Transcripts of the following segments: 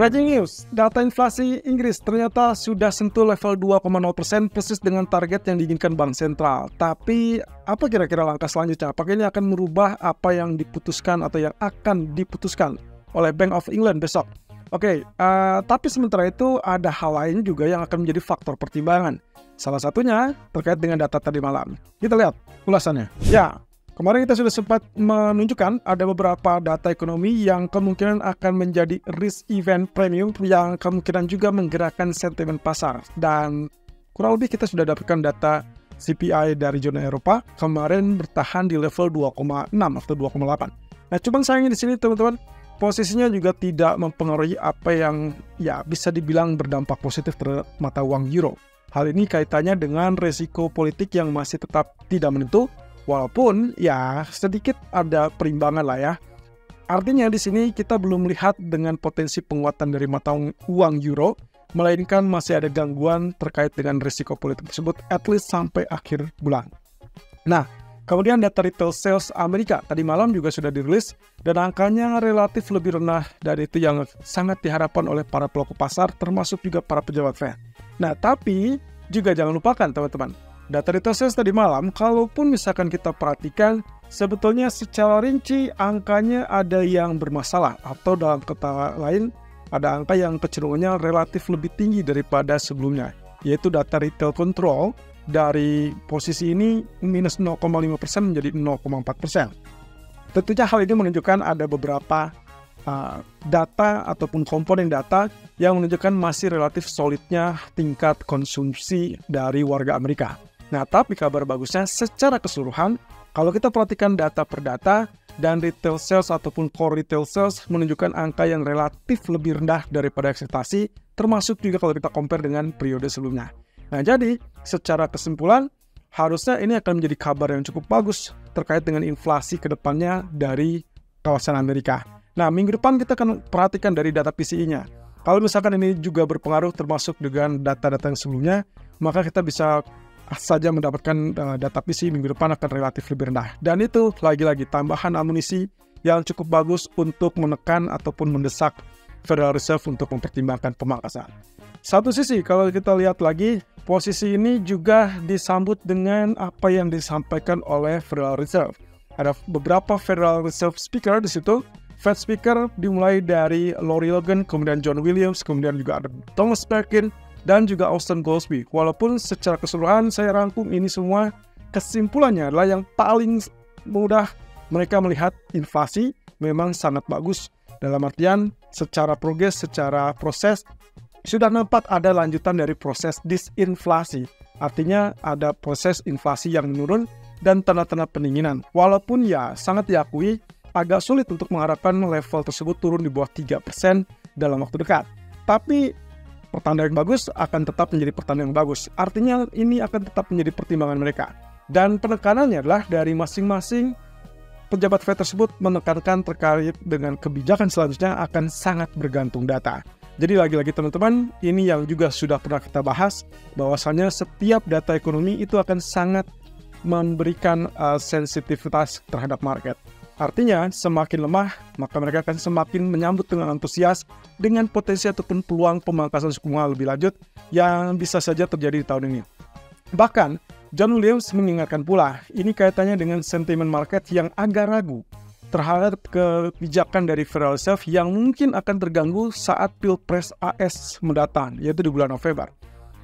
Breaking news, data inflasi Inggris ternyata sudah sentuh level 2,0% persis dengan target yang diinginkan Bank Sentral. Tapi apa kira-kira langkah selanjutnya? Apakah ini akan merubah apa yang diputuskan atau yang akan diputuskan oleh Bank of England besok? Tapi sementara itu ada hal lain juga yang akan menjadi faktor pertimbangan. Salah satunya terkait dengan data tadi malam. Kita lihat ulasannya. Ya, kemarin kita sudah sempat menunjukkan ada beberapa data ekonomi yang kemungkinan akan menjadi risk event premium yang kemungkinan juga menggerakkan sentimen pasar. Dan kurang lebih kita sudah dapatkan data CPI dari zona Eropa kemarin bertahan di level 2,6 atau 2,8. Nah, cuman sayangnya di sini teman-teman, posisinya juga tidak mempengaruhi apa yang bisa dibilang berdampak positif terhadap mata uang euro. Hal ini kaitannya dengan resiko politik yang masih tetap tidak menentu. Walaupun sedikit ada perimbangan lah ya. Artinya di sini kita belum melihat dengan potensi penguatan dari mata uang euro, melainkan masih ada gangguan terkait dengan risiko politik tersebut at least sampai akhir bulan. Nah, kemudian data retail sales Amerika tadi malam juga sudah dirilis dan angkanya relatif lebih rendah dari itu yang sangat diharapkan oleh para pelaku pasar termasuk juga para pejabat Fed. Nah, tapi juga jangan lupakan teman-teman, data retail sales tadi malam, kalaupun misalkan kita perhatikan, sebetulnya secara rinci angkanya ada yang bermasalah, atau dalam kata lain, ada angka yang kecenderungannya relatif lebih tinggi daripada sebelumnya, yaitu data retail control dari posisi ini minus 0,5% menjadi 0,4%. Tentunya hal ini menunjukkan ada beberapa data ataupun komponen data yang menunjukkan masih relatif solidnya tingkat konsumsi dari warga Amerika. Nah, tapi kabar bagusnya secara keseluruhan, kalau kita perhatikan data per data dan retail sales ataupun core retail sales menunjukkan angka yang relatif lebih rendah daripada ekspektasi, termasuk juga kalau kita compare dengan periode sebelumnya. Nah, jadi secara kesimpulan, harusnya ini akan menjadi kabar yang cukup bagus terkait dengan inflasi ke depannya dari kawasan Amerika. Nah, minggu depan kita akan perhatikan dari data PCE-nya. Kalau misalkan ini juga berpengaruh termasuk dengan data-data yang sebelumnya, maka kita bisa saja mendapatkan data PCE minggu depan akan relatif lebih rendah. Dan itu lagi-lagi tambahan amunisi yang cukup bagus untuk menekan ataupun mendesak Federal Reserve untuk mempertimbangkan pemangkasan. Satu sisi, kalau kita lihat lagi, posisi ini juga disambut dengan apa yang disampaikan oleh Federal Reserve. Ada beberapa Federal Reserve speaker di situ. Fed speaker dimulai dari Lori Logan, kemudian John Williams, kemudian juga ada Thomas Perkin, dan juga Austin Goolsbee. Walaupun secara keseluruhan saya rangkum ini semua, kesimpulannya adalah yang paling mudah mereka melihat inflasi memang sangat bagus. Dalam artian secara progres, secara proses, sudah nampak ada lanjutan dari proses disinflasi. Artinya ada proses inflasi yang menurun dan tanda-tanda pendinginan. Walaupun sangat diakui agak sulit untuk mengharapkan level tersebut turun di bawah 3% dalam waktu dekat. Tapi pertanda yang bagus akan tetap menjadi pertanda yang bagus. Artinya ini akan tetap menjadi pertimbangan mereka. Dan penekanannya adalah dari masing-masing pejabat Fed tersebut menekankan terkait dengan kebijakan selanjutnya akan sangat bergantung data. Jadi lagi-lagi teman-teman, ini yang juga sudah pernah kita bahas, bahwasannya setiap data ekonomi itu akan sangat memberikan sensitivitas terhadap market. Artinya, semakin lemah, maka mereka akan semakin menyambut dengan antusias dengan potensi ataupun peluang pemangkasan suku bunga lebih lanjut yang bisa saja terjadi di tahun ini. Bahkan, John Williams mengingatkan pula, ini kaitannya dengan sentimen market yang agak ragu terhadap kebijakan dari Federal Reserve yang mungkin akan terganggu saat Pilpres AS mendatang, yaitu di bulan November.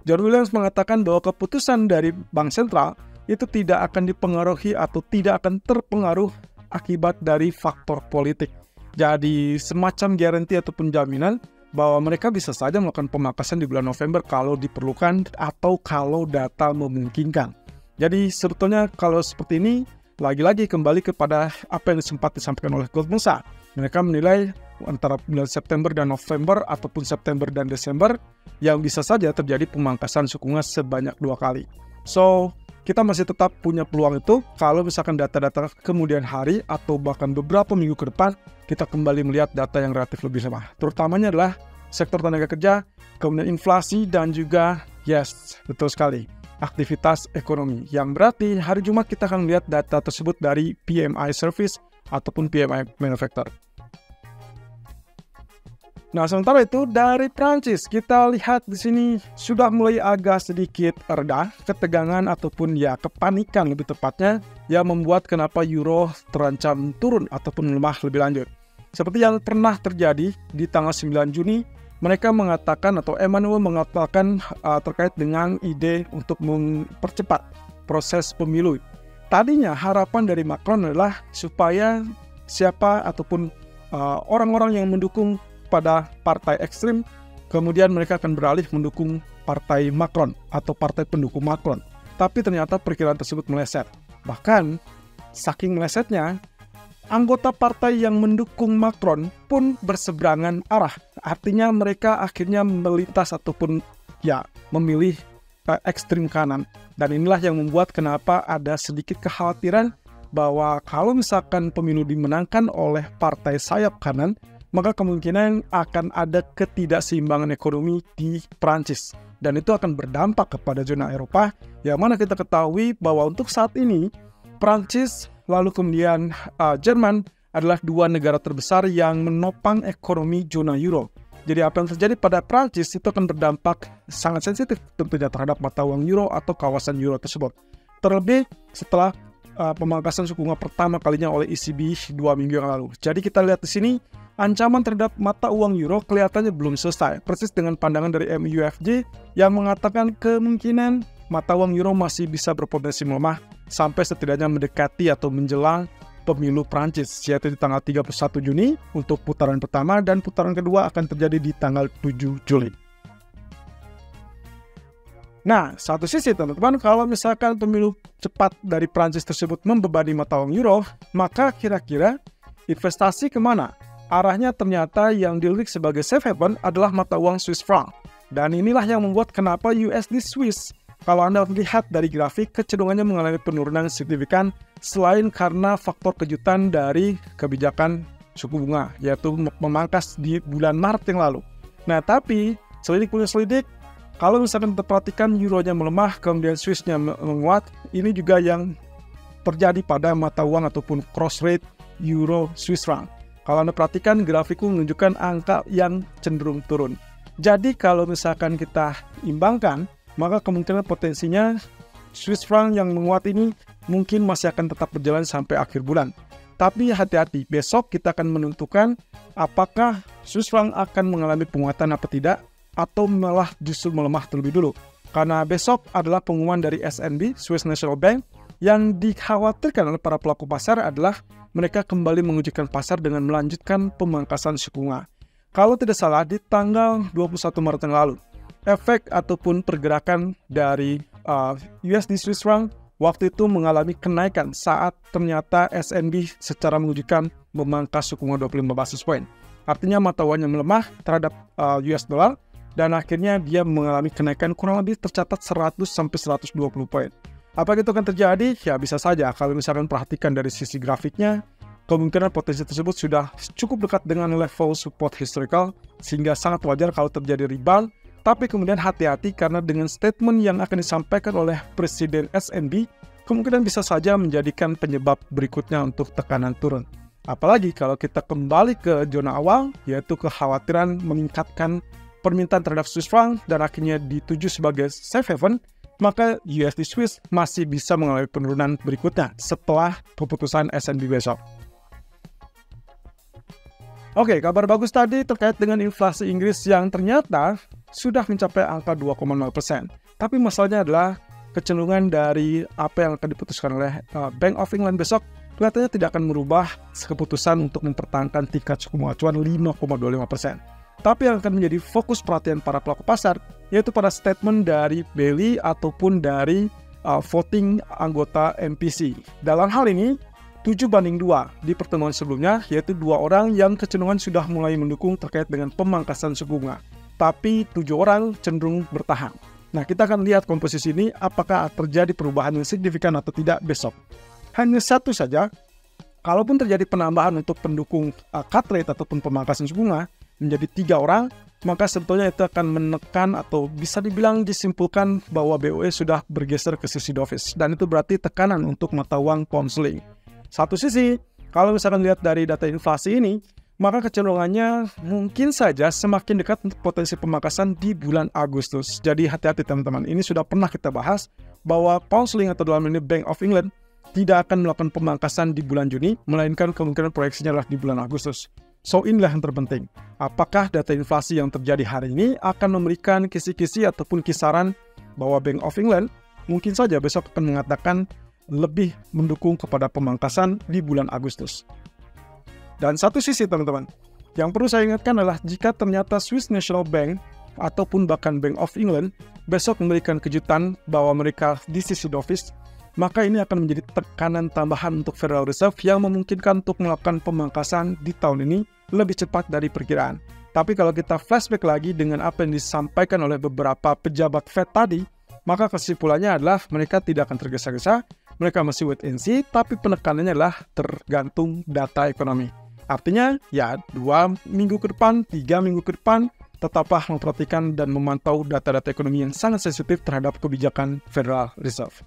John Williams mengatakan bahwa keputusan dari Bank Sentral itu tidak akan dipengaruhi atau tidak akan terpengaruh akibat dari faktor politik. Jadi semacam garansi ataupun jaminan bahwa mereka bisa saja melakukan pemangkasan di bulan November kalau diperlukan atau kalau data memungkinkan. Jadi sebetulnya kalau seperti ini, lagi-lagi kembali kepada apa yang sempat disampaikan oleh Goldman Sachs. Mereka menilai antara bulan September dan November ataupun September dan Desember yang bisa saja terjadi pemangkasan suku bunga sebanyak 2 kali. So, kita masih tetap punya peluang itu kalau misalkan data-data kemudian hari atau bahkan beberapa minggu ke depan kita kembali melihat data yang relatif lebih lemah. Terutamanya adalah sektor tenaga kerja, kemudian inflasi dan juga betul sekali, aktivitas ekonomi. Yang berarti hari Jumat kita akan melihat data tersebut dari PMI Service ataupun PMI Manufacturer. Nah, sementara itu dari Prancis kita lihat di sini sudah mulai agak sedikit reda ketegangan ataupun ya kepanikan lebih tepatnya yang membuat kenapa euro terancam turun ataupun melemah lebih lanjut. Seperti yang pernah terjadi di tanggal 9 Juni, mereka mengatakan atau Emmanuel mengatakan terkait dengan ide untuk mempercepat proses pemilu. Tadinya harapan dari Macron adalah supaya siapa ataupun orang-orang yang mendukung pada partai ekstrim, kemudian mereka akan beralih mendukung partai Macron atau partai pendukung Macron. Tapi ternyata perkiraan tersebut meleset. Bahkan, saking melesetnya, anggota partai yang mendukung Macron pun berseberangan arah. Artinya mereka akhirnya melintas ataupun ya memilih ekstrim kanan. Dan inilah yang membuat kenapa ada sedikit kekhawatiran bahwa kalau misalkan pemilu dimenangkan oleh partai sayap kanan, maka kemungkinan akan ada ketidakseimbangan ekonomi di Prancis. Dan itu akan berdampak kepada zona Eropa, yang mana kita ketahui bahwa untuk saat ini, Prancis lalu kemudian Jerman adalah dua negara terbesar yang menopang ekonomi zona euro. Jadi apa yang terjadi pada Prancis itu akan berdampak sangat sensitif tentunya terhadap mata uang euro atau kawasan euro tersebut. Terlebih setelah pemangkasan suku bunga pertama kalinya oleh ECB 2 minggu yang lalu. Jadi kita lihat di sini, ancaman terhadap mata uang euro kelihatannya belum selesai. Persis dengan pandangan dari MUFG yang mengatakan kemungkinan mata uang euro masih bisa berpotensi melemah sampai setidaknya mendekati atau menjelang pemilu Prancis, yaitu di tanggal 31 Juni untuk putaran pertama dan putaran kedua akan terjadi di tanggal 7 Juli. Nah, satu sisi teman-teman, kalau misalkan pemilu cepat dari Prancis tersebut membebani mata uang euro, maka kira-kira investasi kemana? Arahnya ternyata yang dilirik sebagai safe haven adalah mata uang Swiss franc. Dan inilah yang membuat kenapa USD Swiss, kalau Anda lihat dari grafik, kecenderungannya mengalami penurunan signifikan selain karena faktor kejutan dari kebijakan suku bunga, yaitu memangkas di bulan Maret yang lalu. Nah, tapi selidik punya selidik, kalau misalkan kita perhatikan euronya melemah, kemudian Swissnya menguat, ini juga yang terjadi pada mata uang ataupun cross rate euro Swiss franc. Kalau Anda perhatikan, grafikku menunjukkan angka yang cenderung turun. Jadi kalau misalkan kita imbangkan, maka kemungkinan potensinya Swiss franc yang menguat ini mungkin masih akan tetap berjalan sampai akhir bulan. Tapi hati-hati, besok kita akan menentukan apakah Swiss franc akan mengalami penguatan apa tidak, atau malah justru melemah terlebih dulu. Karena besok adalah pengumuman dari SNB, Swiss National Bank, yang dikhawatirkan oleh para pelaku pasar adalah mereka kembali mengujikan pasar dengan melanjutkan pemangkasan suku bunga. Kalau tidak salah, di tanggal 21 Maret yang lalu, efek ataupun pergerakan dari USD Swiss franc waktu itu mengalami kenaikan saat ternyata SNB secara mengujikan memangkas suku bunga 25 basis point. Artinya mata uangnya melemah terhadap US dollar, dan akhirnya dia mengalami kenaikan kurang lebih tercatat 100-120 poin. Apa itu akan terjadi? Ya bisa saja kalau misalkan perhatikan dari sisi grafiknya, kemungkinan potensi tersebut sudah cukup dekat dengan level support historical, sehingga sangat wajar kalau terjadi rebound. Tapi kemudian hati-hati karena dengan statement yang akan disampaikan oleh Presiden SNB, kemungkinan bisa saja menjadikan penyebab berikutnya untuk tekanan turun. Apalagi kalau kita kembali ke zona awal, yaitu kekhawatiran meningkatkan permintaan terhadap Swiss franc dan akhirnya dituju sebagai safe haven, maka USD Swiss masih bisa mengalami penurunan berikutnya setelah keputusan SNB besok. Oke, kabar bagus tadi terkait dengan inflasi Inggris yang ternyata sudah mencapai angka 2,0%. Tapi masalahnya adalah kecenderungan dari apa yang akan diputuskan oleh Bank of England besok kelihatannya tidak akan merubah keputusan untuk mempertahankan tingkat suku bunga acuan 5,25%. Tapi yang akan menjadi fokus perhatian para pelaku pasar yaitu pada statement dari Bailey ataupun dari voting anggota MPC. Dalam hal ini 7-2 di pertemuan sebelumnya, yaitu 2 orang yang kecenderungan sudah mulai mendukung terkait dengan pemangkasan suku bunga. Tapi 7 orang cenderung bertahan. Nah, kita akan lihat komposisi ini apakah terjadi perubahan yang signifikan atau tidak besok. Hanya satu saja, kalaupun terjadi penambahan untuk pendukung cut rate ataupun pemangkasan suku bunga menjadi 3 orang, maka sebetulnya itu akan menekan atau bisa dibilang disimpulkan bahwa BOE sudah bergeser ke sisi dovish. Dan itu berarti tekanan untuk mata uang pound sterling. Satu sisi, kalau misalkan lihat dari data inflasi ini, maka kecenderungannya mungkin saja semakin dekat untuk potensi pemangkasan di bulan Agustus. Jadi hati-hati teman-teman, ini sudah pernah kita bahas bahwa pound sterling atau dalam ini Bank of England tidak akan melakukan pemangkasan di bulan Juni, melainkan kemungkinan proyeksinya adalah di bulan Agustus. So inilah yang terpenting, apakah data inflasi yang terjadi hari ini akan memberikan kisi-kisi ataupun kisaran bahwa Bank of England mungkin saja besok akan mengatakan lebih mendukung kepada pemangkasan di bulan Agustus. Dan satu sisi teman-teman, yang perlu saya ingatkan adalah jika ternyata Swiss National Bank ataupun bahkan Bank of England besok memberikan kejutan bahwa mereka di sisi dovish, maka ini akan menjadi tekanan tambahan untuk Federal Reserve yang memungkinkan untuk melakukan pemangkasan di tahun ini lebih cepat dari perkiraan. Tapi kalau kita flashback lagi dengan apa yang disampaikan oleh beberapa pejabat Fed tadi, maka kesimpulannya adalah mereka tidak akan tergesa-gesa, mereka masih wait and see, tapi penekanannya adalah tergantung data ekonomi. Artinya, ya 2 minggu ke depan, 3 minggu ke depan, tetaplah memperhatikan dan memantau data-data ekonomi yang sangat sensitif terhadap kebijakan Federal Reserve.